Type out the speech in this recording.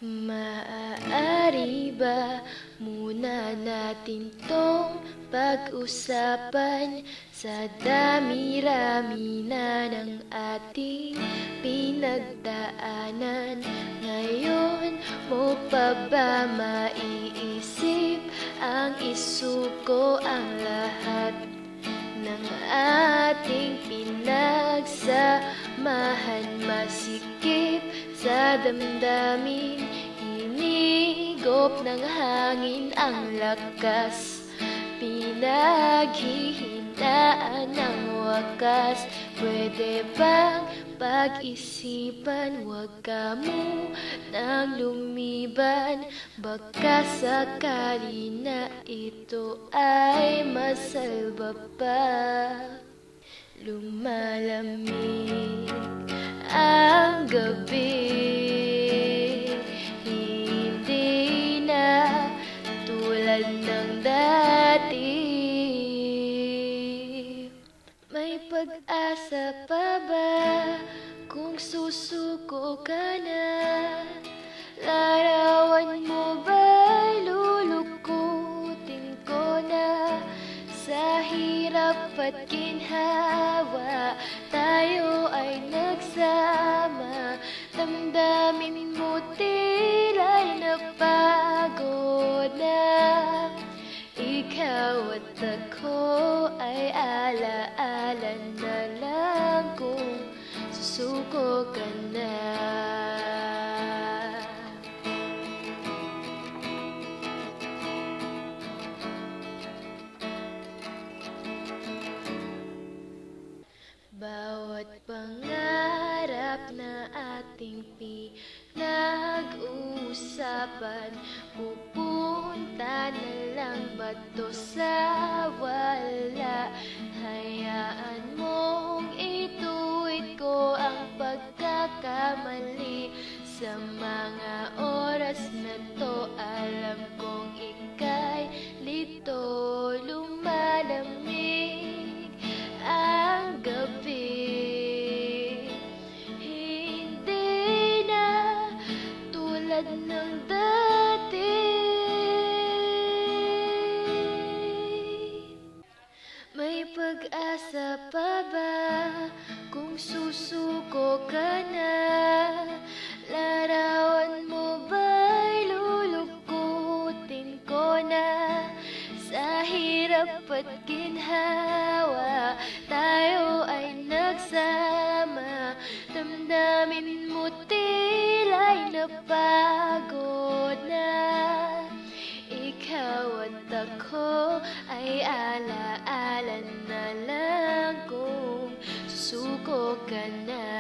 Maaari ba muna natin tong pag-usapan sa dami-rami na ng ating pinagdaanan? Ngayon mo pa ba maiisip ang isuko ang lahat ng ating pinagsamahan? Masikip sa damdamin, hinigop ng hangin ang lakas, pinaghihinaan ng wakas. Pwede bang pag-isipan, wag ka munang lumiban? Baka sakali na ito ay masalba pa. Lumalamig ang gabi, hindi na tulad ng dati. May pag-asa pa ba kung susuko ka na? Larawan mo ba'y lulukutin ko na? Sa hirap at ginhawa, tayo ay nagsama. Damdamin mo tila'y napagod na. Ikaw at ako ay alaala na lang kung susuko ka na. Bawat pangarap na ating pinag-uusapan, pupunta na lang ba to sa wala? Hayaan mong ituwid ko ang pagkakamali. Sa mga oras na to, alam kong ika'y lito. Lumalamig ang gabi, hindi na tulad ng dati. May pag-asa pa ba kung susuko ka na? Larawan mo ba'y lulukutin ko na? Sa hirap at ginhawa, tayo ay nagsama. Damdamin mo tila'y napagod na. Ikaw at ako ay alaala na lang kung susuko ka na.